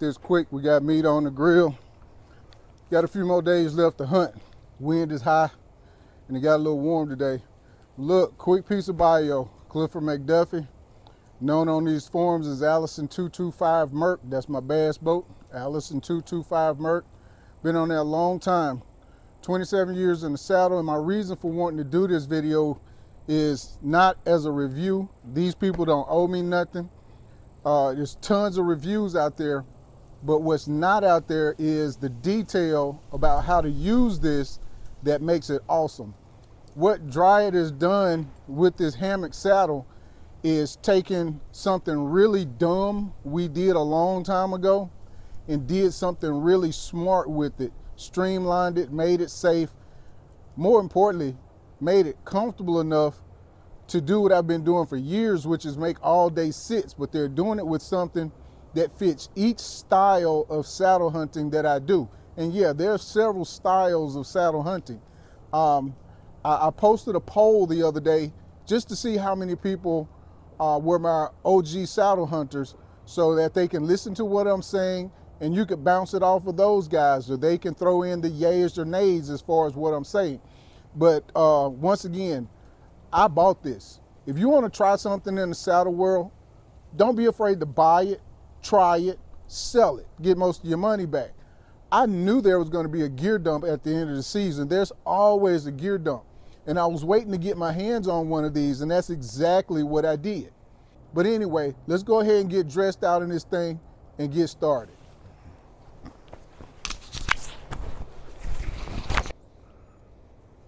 this quick. We got meat on the grill. Got a few more days left to hunt. Wind is high and it got a little warm today. Look, quick piece of bio. Clifford McDuffie, known on these forums as Allison 225 Merc. That's my bass boat, Allison 225 Merc. Been on there a long time, 27 years in the saddle. And my reason for wanting to do this video is not as a review. These people don't owe me nothing. There's tons of reviews out there, but what's not out there is the detail about how to use this that makes it awesome. What Dryad has done with this hammock saddle is taking something really dumb we did a long time ago and did something really smart with it, streamlined it, made it safe, more importantly, made it comfortable enough to do what I've been doing for years, which is make all day sits, but they're doing it with something that fits each style of saddle hunting that I do. And yeah, there are several styles of saddle hunting. I posted a poll the other day just to see how many people were my OG saddle hunters so that they can listen to what I'm saying and you could bounce it off of those guys, or they can throw in the yays or nays as far as what I'm saying. But once again, I bought this. If you want to try something in the saddle world, don't be afraid to buy it, try it, sell it, get most of your money back. I knew there was going to be a gear dump at the end of the season. There's always a gear dump. And I was waiting to get my hands on one of these, and that's exactly what I did. But anyway, let's go ahead and get dressed out in this thing and get started.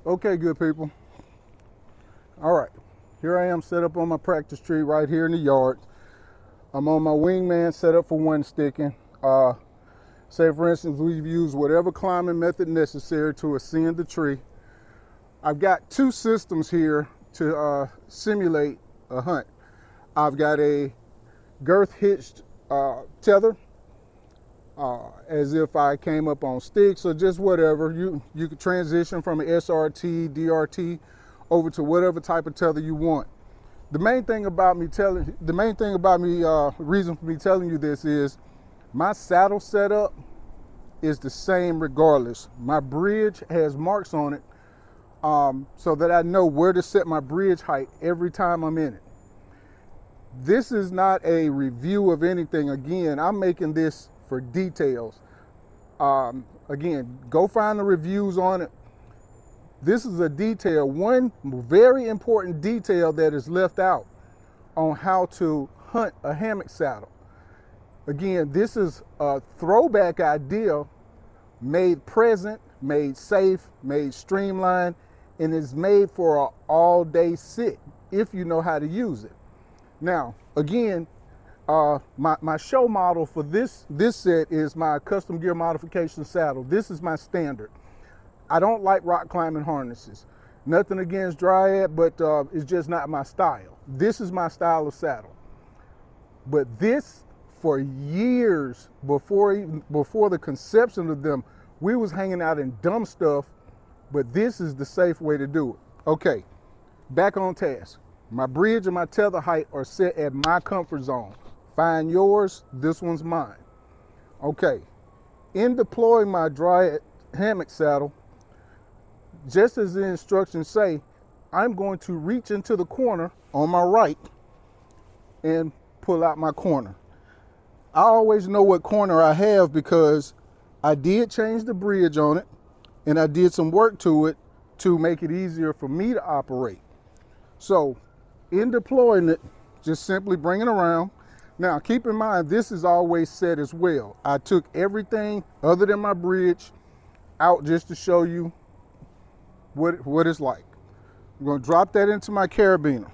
Okay, good people. All right, here I am set up on my practice tree right here in the yard. I'm on my wingman set up for one sticking. Say for instance, we've used whatever climbing method necessary to ascend the tree. I've got two systems here to simulate a hunt. I've got a girth hitched tether, as if I came up on sticks or just whatever. You could transition from an SRT, DRT over to whatever type of tether you want. The main thing about me reason for me telling you this is my saddle setup is the same regardless. My bridge has marks on it so that I know where to set my bridge height every time I'm in it. This is not a review of anything. Again, I'm making this for details. Again, go find the reviews on it. This is a detail, one very important detail that is left out on how to hunt a hammock saddle. Again, this is a throwback idea made present, made safe, made streamlined, and is made for an all-day sit if you know how to use it. Now, again, my show model for this set is my custom gear modification saddle. This is my standard. I don't like rock climbing harnesses. Nothing against Dryad, but it's just not my style. This is my style of saddle. But this, for years before the conception of them, we was hanging out in dumb stuff, but this is the safe way to do it. Okay, back on task. My bridge and my tether height are set at my comfort zone. Find yours, this one's mine. Okay, in deploying my Dryad hammock saddle, just as the instructions say, I'm going to reach into the corner on my right and pull out my corner. I always know what corner I have because I did change the bridge on it and I did some work to it to make it easier for me to operate. So in deploying it, just simply bring it around. Now keep in mind, this is always set as well. I took everything other than my bridge out just to show you what it's like. I'm going to drop that into my carabiner.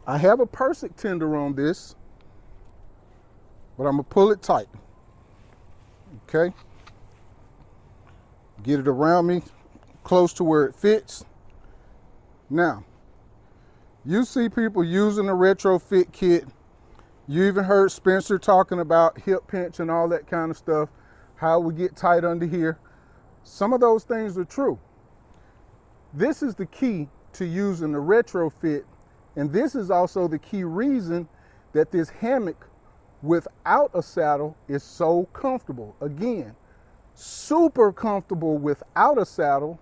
I have a Persic tender on this, but I'm going to pull it tight. Okay. Get it around me close to where it fits. Now, you see people using a retrofit kit. You even heard Spencer talking about hip pinch and all that kind of stuff, how we get tight under here. Some of those things are true. This is the key to using the retrofit, and this is also the key reason that this hammock without a saddle is so comfortable. Again, super comfortable without a saddle,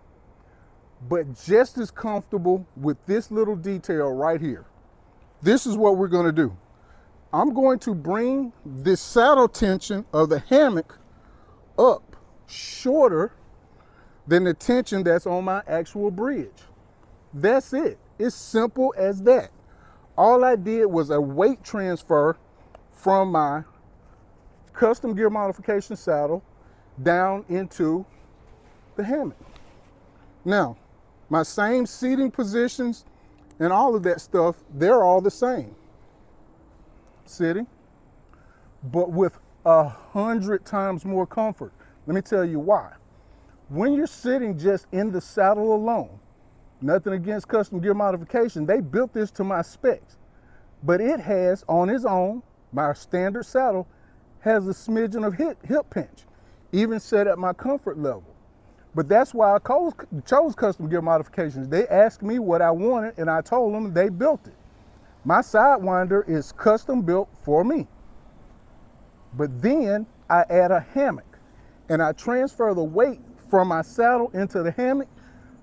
but just as comfortable with this little detail right here. This is what we're going to do. I'm going to bring this saddle tension of the hammock up shorter than the tension that's on my actual bridge. That's it. It's simple as that. All I did was a weight transfer from my custom gear modification saddle down into the hammock. Now, my same seating positions and all of that stuff, they're all the same. Sitting, but with 100 times more comfort. Let me tell you why. When you're sitting just in the saddle alone, nothing against custom gear modification, they built this to my specs, but it has on its own, my standard saddle has a smidgen of hip pinch, even set at my comfort level. But that's why I chose custom gear modifications. They asked me what I wanted and I told them they built it. My Sidewinder is custom built for me. But then I add a hammock and I transfer the weight from my saddle into the hammock.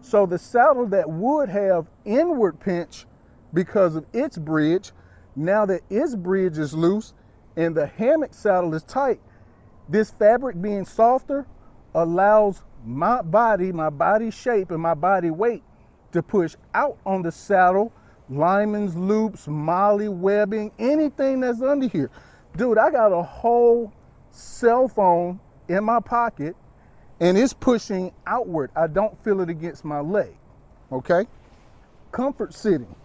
So the saddle that would have inward pinch because of its bridge, now that its bridge is loose and the hammock saddle is tight, this fabric being softer allows my body shape and my body weight to push out on the saddle, lineman's loops, molly webbing, anything that's under here. Dude, I got a whole cell phone in my pocket and it's pushing outward. I don't feel it against my leg, okay? Comfort sitting.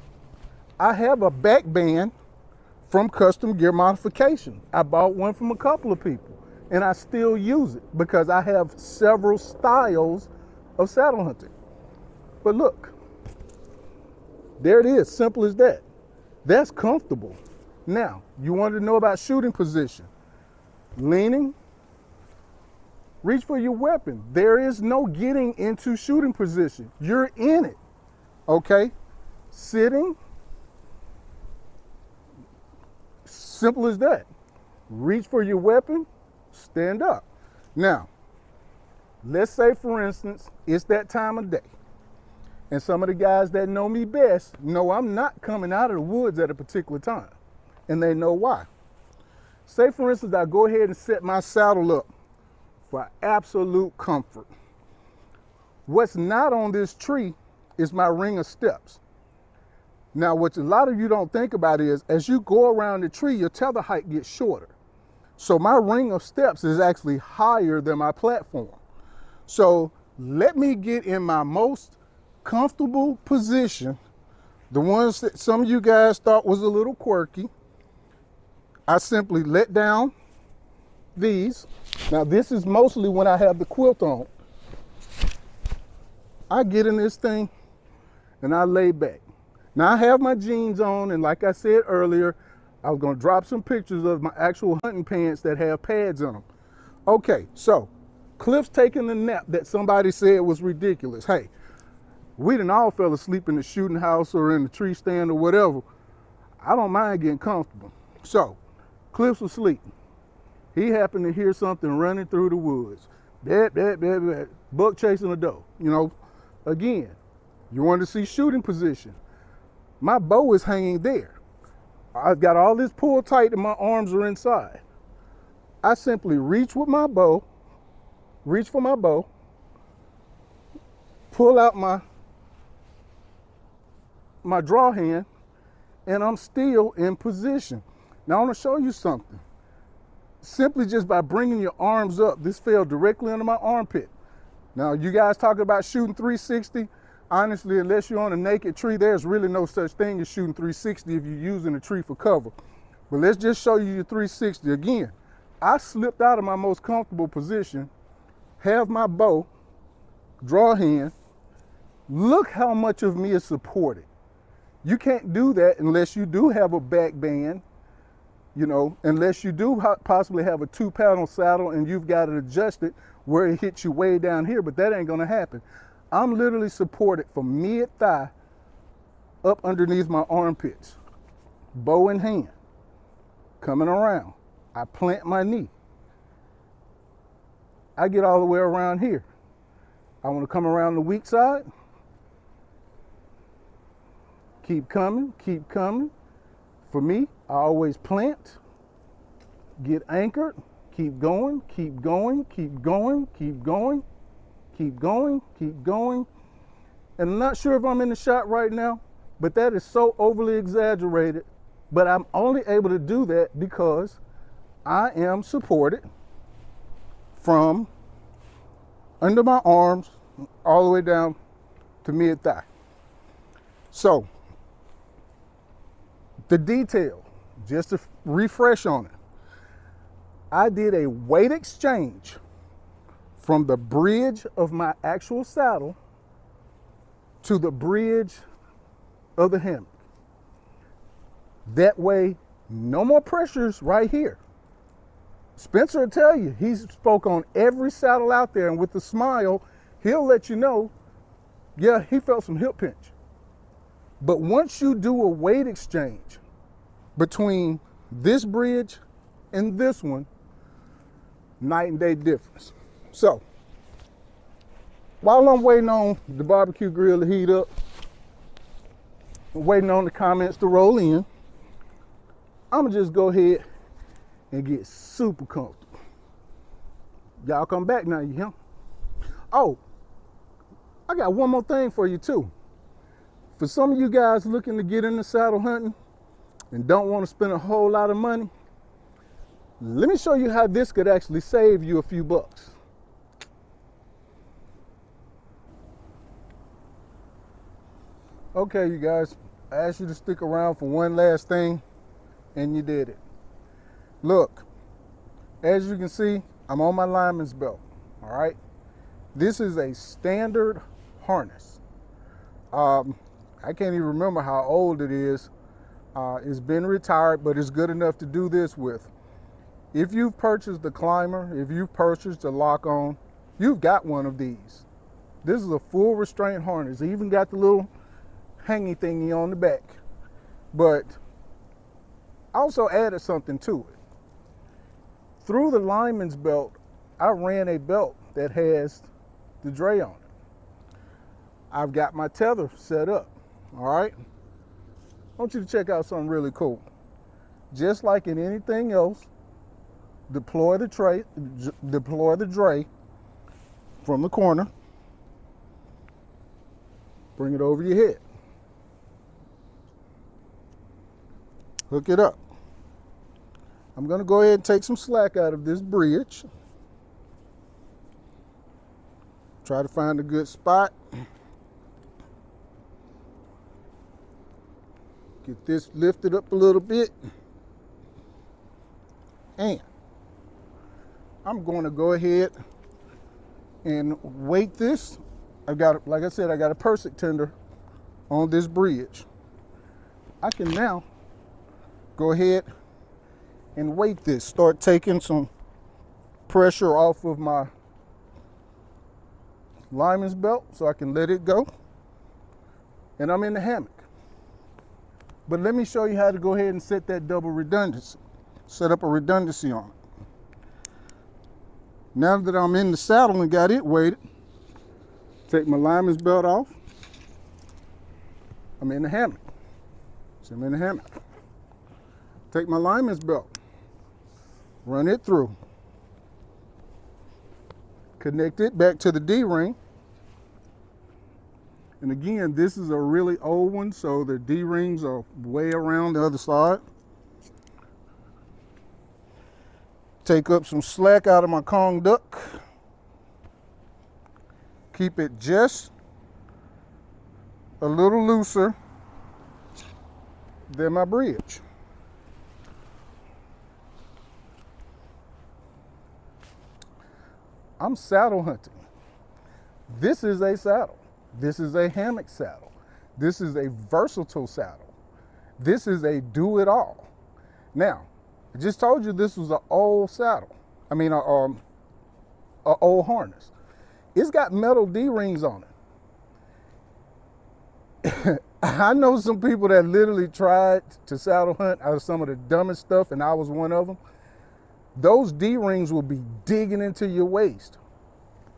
I have a back band from Custom Gear Modification. I bought one from a couple of people and I still use it because I have several styles of saddle hunting. But look, there it is, simple as that. That's comfortable. Now, you wanted to know about shooting position. Leaning, reach for your weapon. There is no getting into shooting position. You're in it, okay? Sitting, simple as that. Reach for your weapon, stand up. Now, let's say for instance, it's that time of day. And some of the guys that know me best know I'm not coming out of the woods at a particular time. And they know why. Say for instance, I go ahead and set my saddle up for absolute comfort. What's not on this tree is my ring of steps. Now, what a lot of you don't think about is, as you go around the tree, your tether height gets shorter. So my ring of steps is actually higher than my platform. So let me get in my most comfortable position, the ones that some of you guys thought was a little quirky. I simply let down these. Now this is mostly when I have the quilt on. I get in this thing and I lay back. Now I have my jeans on, and like I said earlier, I was gonna drop some pictures of my actual hunting pants that have pads on them. Okay, so Cliff's taking the nap that somebody said was ridiculous. Hey, we done all fell asleep in the shooting house or in the tree stand or whatever. I don't mind getting comfortable. So Cliff's asleep. He happened to hear something running through the woods. Buck chasing a doe. You know, again, you want to see shooting position. My bow is hanging there. I've got all this pulled tight and my arms are inside. I simply reach with my bow, reach for my bow, pull out my draw hand, and I'm still in position. Now I want to show you something. Simply just by bringing your arms up, this fell directly under my armpit. Now you guys talk about shooting 360. Honestly, unless you're on a naked tree, there's really no such thing as shooting 360 if you're using a tree for cover. But let's just show you your 360 again. I slipped out of my most comfortable position, have my bow, draw hand. Look how much of me is supported. You can't do that unless you do have a back band, you know, unless you do possibly have a 2-panel saddle and you've got it adjusted where it hits you way down here, but that ain't gonna happen. I'm literally supported from mid-thigh up underneath my armpits, bow in hand, coming around. I plant my knee. I get all the way around here. I want to come around the weak side. Keep coming, keep coming. For me, I always plant, get anchored, keep going, keep going, keep going, keep going, keep going, keep going. And I'm not sure if I'm in the shot right now, but that is so overly exaggerated. But I'm only able to do that because I am supported from under my arms all the way down to mid-thigh. So, the detail, just to refresh on it, I did a weight exchange from the bridge of my actual saddle to the bridge of the hammock. That way, no more pressures right here. Spencer will tell you, he spoke on every saddle out there, and with a smile, he'll let you know, yeah, he felt some hip pinch. But once you do a weight exchange between this bridge and this one, night and day difference. So, while I'm waiting on the barbecue grill to heat up, waiting on the comments to roll in, I'm gonna just go ahead and get super comfortable. Y'all come back now, you hear? Oh, I got one more thing for you too. For some of you guys looking to get into saddle hunting and don't want to spend a whole lot of money, let me show you how this could actually save you a few bucks. Okay, you guys, I asked you to stick around for one last thing, and you did it. Look, as you can see, I'm on my lineman's belt, all right? This is a standard harness. I can't even remember how old it is. It's been retired, but it's good enough to do this with. If you've purchased the climber, if you've purchased the lock-on, you've got one of these. This is a full restraint harness. It even got the little hangy thingy on the back. But I also added something to it. Through the lineman's belt, I ran a belt that has the Drey on it. I've got my tether set up, all right? I want you to check out something really cool. Just like in anything else, deploy the Drey from the corner, bring it over your head. Hook it up. I'm gonna go ahead and take some slack out of this bridge. Try to find a good spot. Get this lifted up a little bit. And I'm going to go ahead and weight this. I've got, like I said, I got a Persic tender on this bridge. I can now go ahead and weight this. Start taking some pressure off of my lineman's belt so I can let it go. And I'm in the hammock. But let me show you how to go ahead and set that double redundancy. Set up a redundancy on it. Now that I'm in the saddle and got it weighted, take my lineman's belt off. I'm in the hammock. So I'm in the hammock. Take my lineman's belt, run it through, connect it back to the D-ring. And again, this is a really old one, so the D-rings are way around the other side. Take up some slack out of my Kong duck. Keep it just a little looser than my bridge. I'm saddle hunting. This is a saddle. This is a hammock saddle. This is a versatile saddle. This is a do-it-all. Now, I just told you this was an old saddle. I mean, an old harness. It's got metal D-rings on it. I know some people that literally tried to saddle hunt out of some of the dumbest stuff, and I was one of them. those D-rings will be digging into your waist.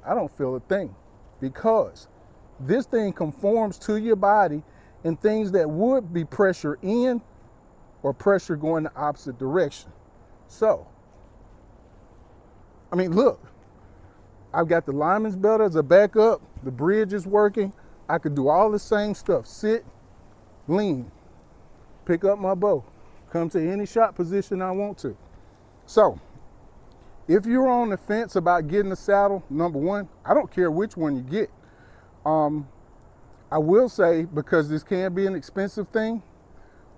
I don't feel a thing because this thing conforms to your body, and things that would be pressure in or pressure going the opposite direction. So, I mean, look, I've got the lineman's belt as a backup. The bridge is working. I could do all the same stuff. Sit, lean, pick up my bow, come to any shot position I want to. So, if you're on the fence about getting a saddle, number one, I don't care which one you get. I will say, because this can be an expensive thing,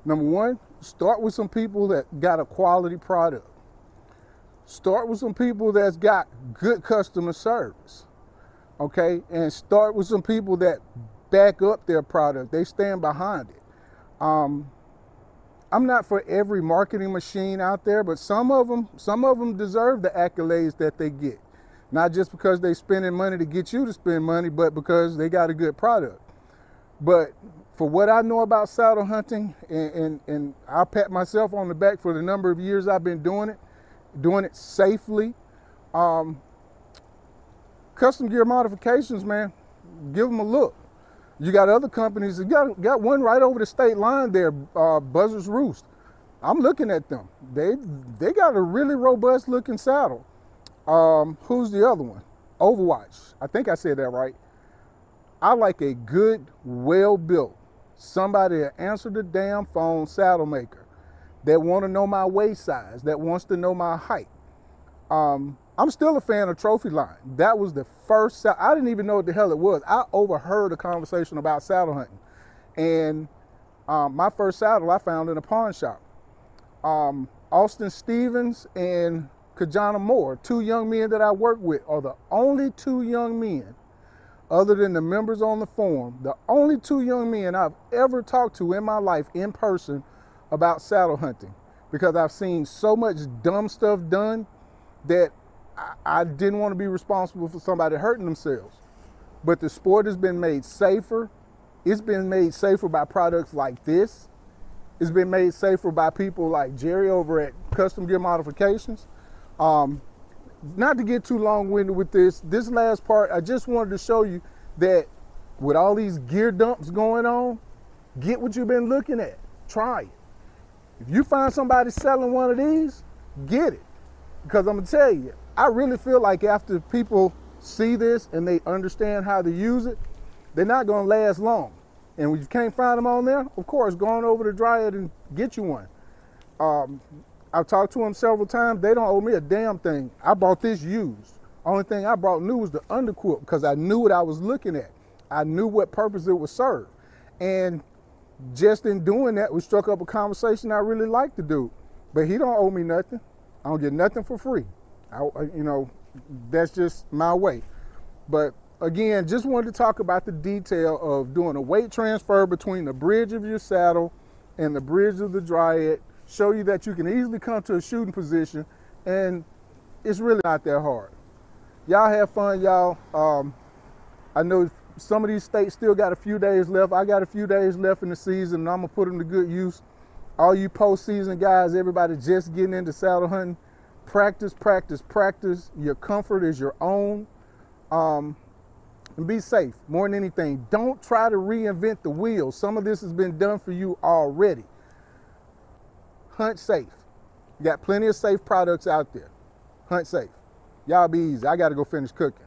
number one, start with some people that got a quality product. Start with some people that's got good customer service, okay? And start with some people that back up their product. They stand behind it. I'm not for every marketing machine out there, but some of them deserve the accolades that they get. Not just because they're spending money to get you to spend money, but because they got a good product. But for what I know about saddle hunting, and I'll pat myself on the back for the number of years I've been doing it safely. Custom gear modifications, man, give them a look. You got other companies, you got one right over the state line there, Buzzard's Roost. I'm looking at them. They got a really robust looking saddle. Who's the other one? Overwatch. I think I said that right. I like a good, well-built, somebody that answer the damn phone saddle maker, that want to know my waist size, that wants to know my height. I'm still a fan of Trophy Line. That was the first, I didn't even know what the hell it was. I overheard a conversation about saddle hunting. And my first saddle I found in a pawn shop. Austin Stevens and Kajana Moore, two young men that I work with, are the only two young men, other than the members on the forum, the only two young men I've ever talked to in my life in person about saddle hunting, because I've seen so much dumb stuff done that I didn't want to be responsible for somebody hurting themselves. But the sport has been made safer. It's been made safer by products like this. It's been made safer by people like Jerry over at Custom Gear Modifications. Not to get too long-winded with this last part, I just wanted to show you that with all these gear dumps going on, get what you've been looking at. Try it. If you find somebody selling one of these, get it. Because I'm going to tell you, I really feel like after people see this and they understand how to use it, they're not going to last long. And when you can't find them on there, of course, go on over to Dryad and get you one. I've talked to them several times. They don't owe me a damn thing. I bought this used. Only thing I brought new was the underquilt, because I knew what I was looking at. I knew what purpose it would serve. And just in doing that, we struck up a conversation I really like to do. But he don't owe me nothing. I don't get nothing for free. You know, that's just my way. But again, just wanted to talk about the detail of doing a weight transfer between the bridge of your saddle and the bridge of the Dryad. Show you that you can easily come to a shooting position, and it's really not that hard. Y'all have fun, y'all. I know some of these states still got a few days left. I got a few days left in the season, and I'm gonna put them to good use. All you postseason guys, everybody just getting into saddle hunting, practice, practice, practice. Your comfort is your own. And be safe more than anything. Don't try to reinvent the wheel. Some of this has been done for you already. Hunt safe. You got plenty of safe products out there. Hunt safe. Y'all be easy. I got to go finish cooking.